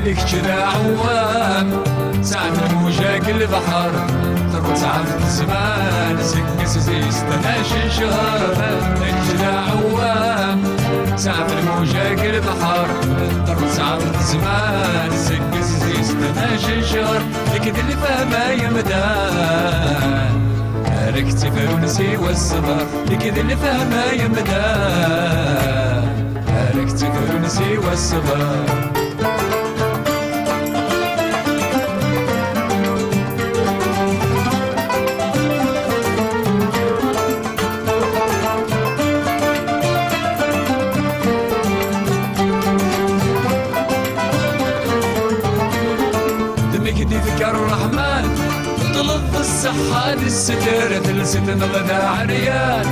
لك كذا عوام ساعة موجة البحر تروح ساعة الزمان سكس زيستناش شهر لك كذا عوام ساعة موجة البحر تروح ساعة الزمان سكس زيستناش شهر لك اللي فهمها يا مدان ركتي فرنسي والصبر لك اللي فهمها يا مدان ركتي فرنسي والصبر يذكر الرحمن طلب الصحة للستر ثلثة نغذى عريان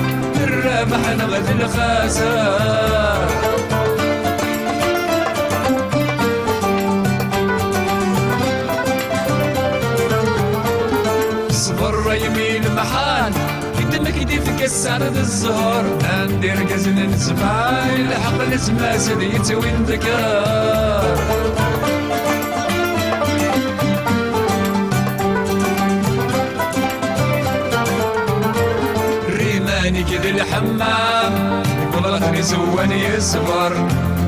الرابح نغذى الخاسر صبر يمين محال قدامك يدي في كسر الزهر ندير كازن نسمع الحق نسمع سديت وين ذكر كذا الحمام يقول غني سواني يصبر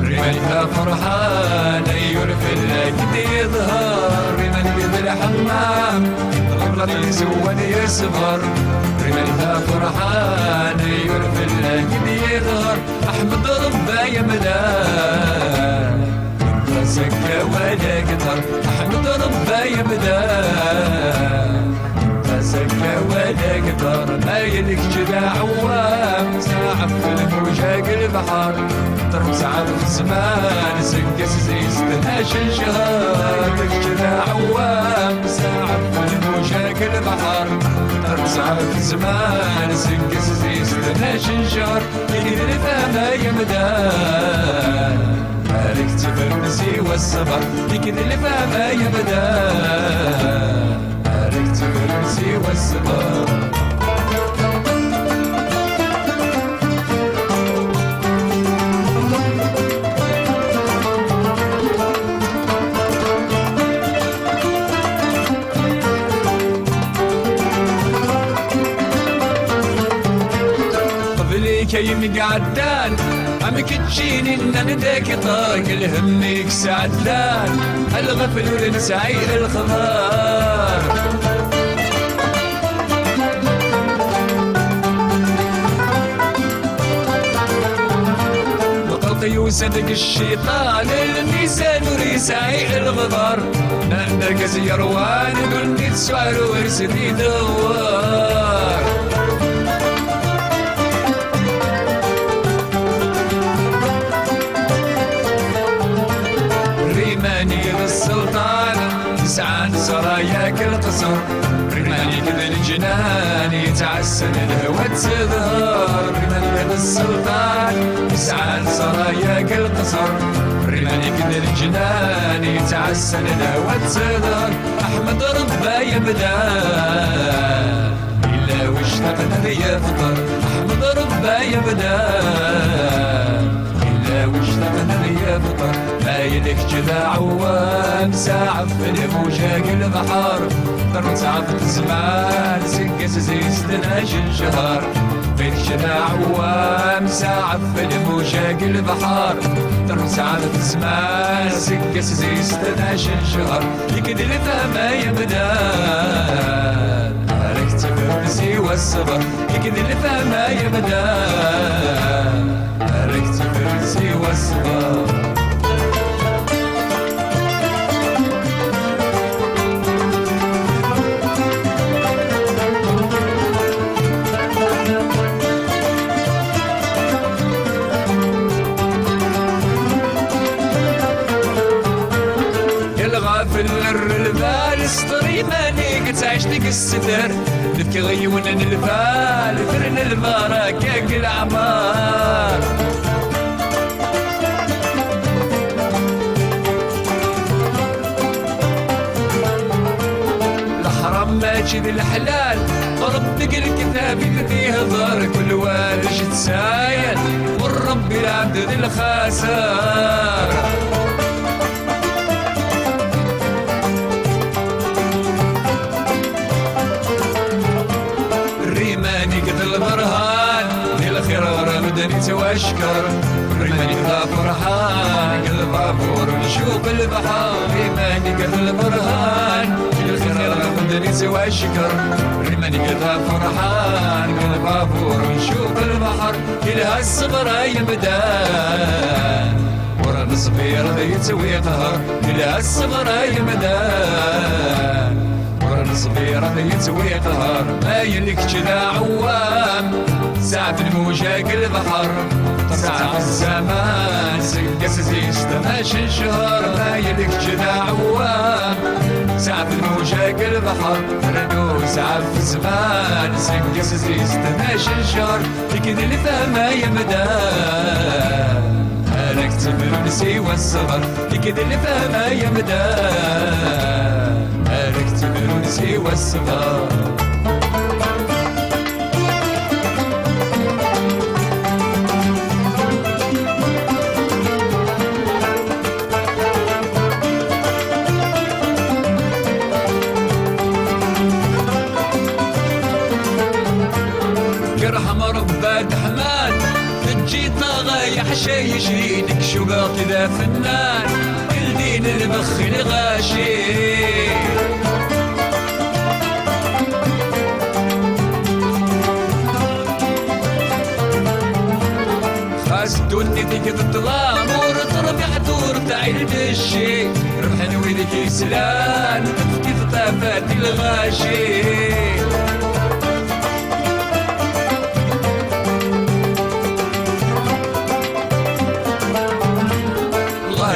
رمالها فرحان يرفل كده يظهر رمال كذا الحمام يقول غني سواني يصبر رمالها فرحان يرفل كده يظهر احمد ربا يا مدان انت سكه ولا قطر احمد ربا يا مدان سكة ولا قدر ما يلك جدا عوام ساعة في الموجة البحر تروح ساعة في الزمان سكس زيستناش شهر لك جدا عوام ساعة في الموجة البحر تروح ساعة في الزمان سكس زيستناش شهر يقدر فهمها يا مدان مالك تفرنسي والصبر يقدر فهمها يا مدان الفرنسي والصبر قبلي كيم قعدان عمك تجيني ان نداك طاق الهمك سعدان الغفل ولنسعي الخضار وصدق الشيطان الميزان وريساي الغبار نهدك زيروان قلني تسعر ورسدي دوار ريماني للسلطان تسعان سراياك القصر ريماني كذا الجنان يتعسن الهوى تظهر ريماني للسلطان تسعان سراياك القصر ريماني كذا الجنان يتعسن الهوى تظهر احمد ربا يا بدان الا واشتقنا يفطر احمد ربا يا بدان الا واشتقنا يفطر ما يدك جذا عوام ساعة في الموجة البحر ضرب ساعة في الزمان سكس زيستناش شهر بيت جذا عوام عوام ساعة في الموجة البحر ترسع في الزمان سكة سيس 12 شهر يكد الفهم يبدا عليك تفرسي والصبر يكد الفهم يبدا عليك تفرسي والصبر في الرلبال سطري ماني تعيش لك الستر نبكي غيون الفال فرن البركة العمار الحرام ماجد الحلال ربك الكتاب فيه ظهر كل والش تسايل والرب العبد ذي الخسار البرهان للخير ورمدني تواشكر ريماني ذا فرحان قلب عبور نشوف البحر ريماني قد البرهان للخير ورمدني تواشكر ريماني ذا فرحان قلب عبور نشوف البحر إلها الصبر يمدان ورا الصبير ذي يتوي قهر إلها الصبر يمدان صبيرة يتوي قهر ما يلك جذا عوام ساعة الموجة البحر ساعة الزمان سقس زيش 12 شهر ما يلك جذا عوام ساعة الموجة البحر ردو ساعة في الزمان سقس زيش 12 شهر لكن الفهم يمدان هلك تبرنسي والصبر لكن الفهم يمدان هلك تبرنسي والصبر يرحم رباد حماد تجي طاغي حشيشينك شباط ذا فنان كل دين المخ الغاشي خاص الدنيا ذيك الظلام ورطرب يحضور تعيل بالشي ربح نويدك يسلان كيف طافات الغاشي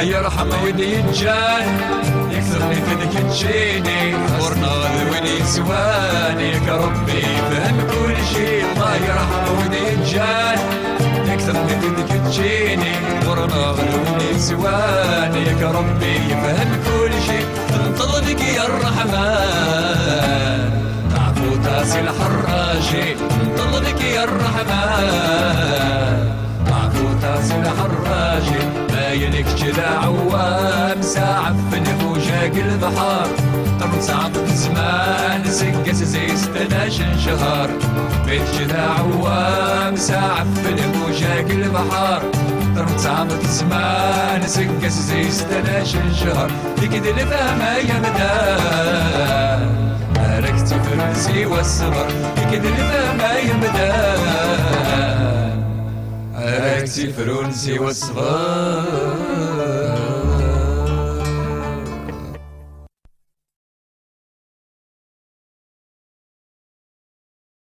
يرحم ويدي الجان يكثرني فدك تجيني ورنا ويدي سواني كربي فهم كل شي الله يرحم ويدي الجان يكثرني فدك تجيني ورنا ويدي سواني كربي فهم كل شي انتظرك يا الرحمن تعفو تاسي الحراجي انتظرك يا الرحمن تعفو تاسي الحراجي يلك جذا عوام ساعة في نفوجك البحر ترسع بالزمان سقس زي 12 شهر بيت جذا عوام ساعة في نفوجك البحر ترسع بالزمان سقس زي 12 شهر لكد الفهم يمدان هلك تفرسي والصبر لكد الفهم يمدان هلك تفرنسي والصبر